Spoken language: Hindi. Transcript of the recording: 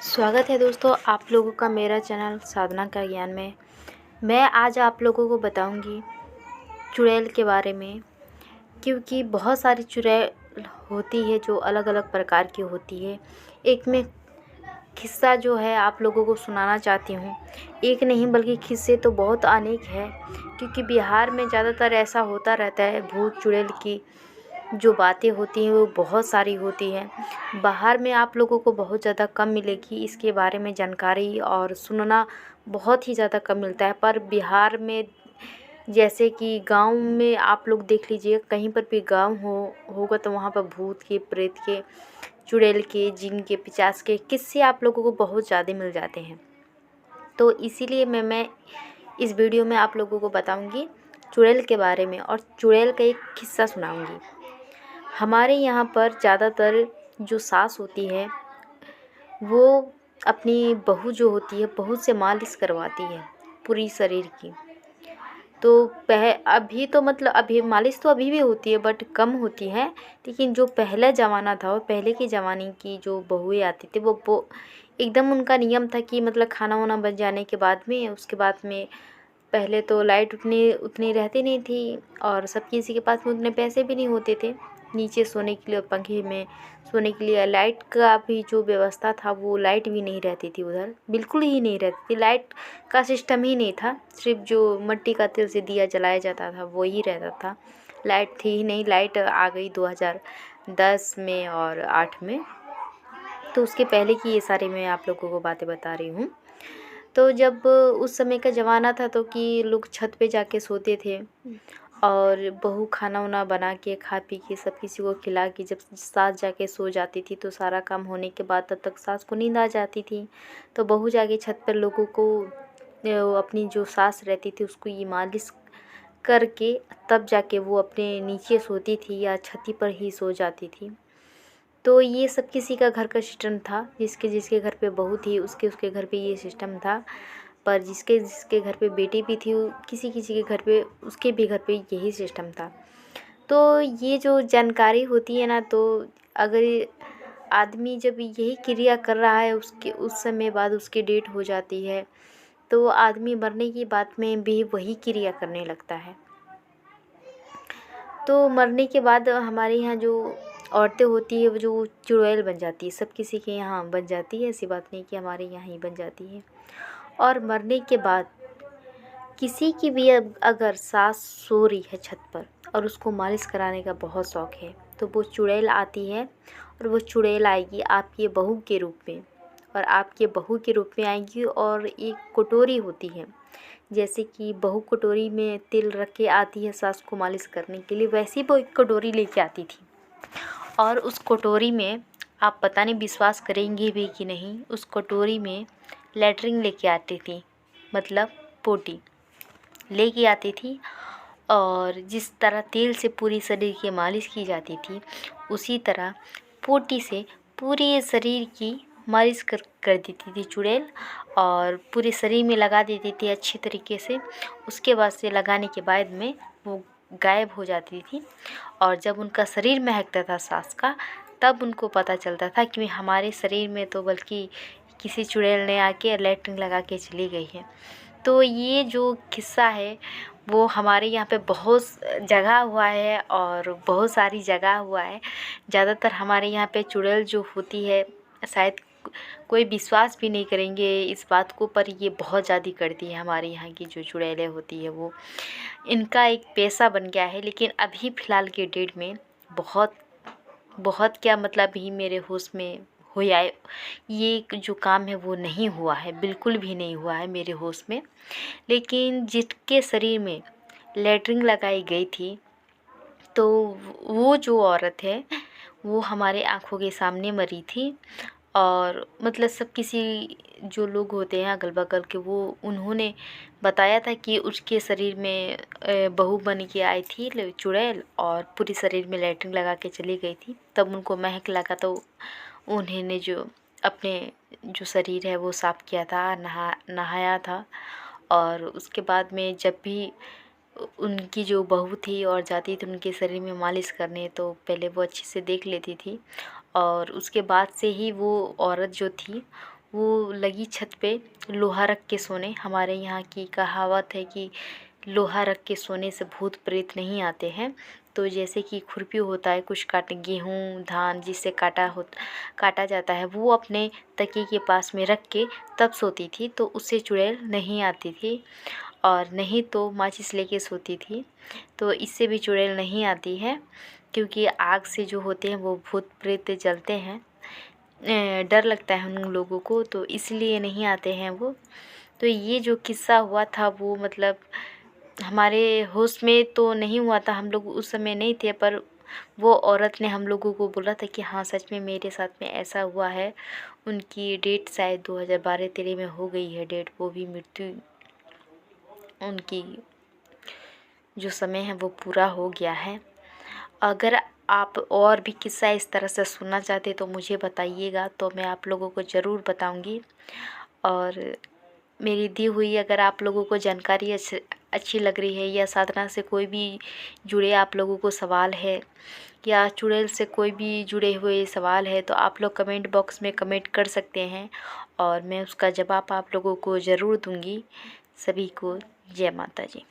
स्वागत है दोस्तों आप लोगों का मेरा चैनल साधना का ज्ञान में। मैं आज आप लोगों को बताऊंगी चुड़ैल के बारे में, क्योंकि बहुत सारी चुड़ैल होती है जो अलग अलग प्रकार की होती है। एक मैं किस्सा जो है आप लोगों को सुनाना चाहती हूँ। एक नहीं बल्कि किस्से तो बहुत अनेक है, क्योंकि बिहार में ज़्यादातर ऐसा होता रहता है। भूत चुड़ैल की जो बातें होती हैं वो बहुत सारी होती हैं। बाहर में आप लोगों को बहुत ज़्यादा कम मिलेगी इसके बारे में जानकारी, और सुनना बहुत ही ज़्यादा कम मिलता है। पर बिहार में जैसे कि गांव में आप लोग देख लीजिए, कहीं पर भी गांव होगा तो वहाँ पर भूत के, प्रेत के, चुड़ैल के, जिन के, पिशाच के किस्से आप लोगों को बहुत ज़्यादा मिल जाते हैं। तो इसीलिए मैं इस वीडियो में आप लोगों को बताऊंगी चुड़ैल के बारे में, और चुड़ैल का एक किस्सा सुनाऊंगी। हमारे यहाँ पर ज़्यादातर जो सास होती है वो अपनी बहू जो होती है, बहू से मालिश करवाती है पूरी शरीर की। तो अभी तो मतलब अभी मालिश तो अभी भी होती है बट कम होती है। लेकिन जो पहला ज़माना था, वो पहले के ज़माने की जो बहुएँ आती थी वो एकदम उनका नियम था कि मतलब खाना वाना बन जाने के बाद में, उसके बाद में पहले तो लाइट उतनी रहती नहीं थी, और सब किसी के पास में उतने पैसे भी नहीं होते थे नीचे सोने के लिए, पंखे में सोने के लिए। लाइट का भी जो व्यवस्था था वो लाइट भी नहीं रहती थी, उधर बिल्कुल ही नहीं रहती थी। लाइट का सिस्टम ही नहीं था, सिर्फ जो मिट्टी का तेल से दिया जलाया जाता था वो ही रहता था। लाइट थी ही नहीं। लाइट आ गई 2010 में और 8 में। तो उसके पहले की ये सारी मैं आप लोगों को बातें बता रही हूँ। तो जब उस समय का ज़माना था तो कि लोग छत पे जाके सोते थे, और बहू खाना वाना बना के खा पी के सब किसी को खिला के जब सास जाके सो जाती थी, तो सारा काम होने के बाद तब तक सास को नींद आ जाती थी। तो बहू जाके छत पर लोगों को अपनी जो सास रहती थी उसको ये मालिश करके तब जाके वो अपने नीचे सोती थी या छती पर ही सो जाती थी। तो ये सब किसी का घर का सिस्टम था। जिसके जिसके घर पे बहू थी उसके उसके घर पे ये सिस्टम था। पर जिसके जिसके घर पे बेटी भी थी, किसी किसी के घर पे, उसके भी घर पे यही सिस्टम था। तो ये जो जानकारी होती है ना, तो अगर आदमी जब यही क्रिया कर रहा है, उसके उस समय बाद उसकी डेट हो जाती है, तो आदमी मरने की बात में भी वही क्रिया करने लगता है। तो मरने के बाद हमारे यहाँ जो औरतें होती है वो जो चुड़ैल बन जाती है। सब किसी के यहाँ बन जाती है, ऐसी बात नहीं कि हमारे यहाँ ही बन जाती है। और मरने के बाद किसी की भी अगर सास सो रही है छत पर और उसको मालिश कराने का बहुत शौक़ है, तो वो चुड़ैल आती है, और वो चुड़ैल आएगी आपकी बहू के रूप में, और आपके बहू के रूप में आएगी। और एक कटोरी होती है, जैसे कि बहू कटोरी में तिल रख के आती है सास को मालिश करने के लिए, वैसी वो एक कटोरी लेके आती थी। और उस कटोरी में आप पता नहीं विश्वास करेंगे भी कि नहीं, उस कटोरी में लेटरिन लेके आती थी, मतलब पोटी लेके आती थी। और जिस तरह तेल से पूरी शरीर की मालिश की जाती थी, उसी तरह पोटी से पूरे शरीर की मालिश कर देती थी चुड़ैल, और पूरे शरीर में लगा देती थी अच्छी तरीके से। उसके बाद से लगाने के बाद में वो गायब हो जाती थी। और जब उनका शरीर महकता था सास का, तब उनको पता चलता था कि हमारे शरीर में तो बल्कि किसी चुड़ैल ने आके लैट्रिन लगा के चली गई है। तो ये जो किस्सा है वो हमारे यहाँ पे बहुत जगह हुआ है, और बहुत सारी जगह हुआ है। ज़्यादातर हमारे यहाँ पे चुड़ैल जो होती है, शायद कोई विश्वास भी नहीं करेंगे इस बात को, पर ये बहुत ज़्यादा करती है। हमारे यहाँ की जो चुड़ैलें होती है वो, इनका एक पेशा बन गया है। लेकिन अभी फ़िलहाल के डेट में बहुत बहुत क्या मतलब ही मेरे होश में हुआ है, ये जो काम है वो नहीं हुआ है, बिल्कुल भी नहीं हुआ है मेरे होश में। लेकिन जिसके शरीर में लेटरिन लगाई गई थी, तो वो जो औरत है वो हमारे आँखों के सामने मरी थी। और मतलब सब किसी जो लोग होते हैं अगल बगल के, वो उन्होंने बताया था कि उसके शरीर में बहू बन के आई थी चुड़ैल, और पूरी शरीर में लेटरिन लगा के चली गई थी। तब उनको महक लगा, तो उन्होंने जो अपने जो शरीर है वो साफ़ किया था, नहाया था। और उसके बाद में जब भी उनकी जो बहू थी और जाती थी उनके शरीर में मालिश करने, तो पहले वो अच्छे से देख लेती थी। और उसके बाद से ही वो औरत जो थी वो लगी छत पे लोहा रख के सोने। हमारे यहाँ की कहावत है कि लोहा रख के सोने से भूत प्रेत नहीं आते हैं। तो जैसे कि खुरपी होता है, कुछ गेहूँ धान जिससे काटा जाता है, वो अपने तकिए के पास में रख के तब सोती थी, तो उससे चुड़ैल नहीं आती थी। और नहीं तो माचिस लेके सोती थी, तो इससे भी चुड़ैल नहीं आती है, क्योंकि आग से जो होते हैं वो भूत प्रेत जलते हैं। डर लगता है उन लोगों को, तो इसलिए नहीं आते हैं वो। तो ये जो किस्सा हुआ था वो मतलब हमारे होश में तो नहीं हुआ था, हम लोग उस समय नहीं थे, पर वो औरत ने हम लोगों को बोला था कि हाँ सच में मेरे साथ में ऐसा हुआ है। उनकी डेट शायद 2012-13 में हो गई है डेट, वो भी मृत्यु उनकी जो समय है वो पूरा हो गया है। अगर आप और भी किस्सा इस तरह से सुनना चाहते तो मुझे बताइएगा, तो मैं आप लोगों को ज़रूर बताऊंगी। और मेरी दी हुई अगर आप लोगों को जानकारी अच्छी लग रही है, या साधना से कोई भी जुड़े आप लोगों को सवाल है, या चुड़ैल से कोई भी जुड़े हुए सवाल है, तो आप लोग कमेंट बॉक्स में कमेंट कर सकते हैं और मैं उसका जवाब आप लोगों को ज़रूर दूंगी। सभी को जय माता जी।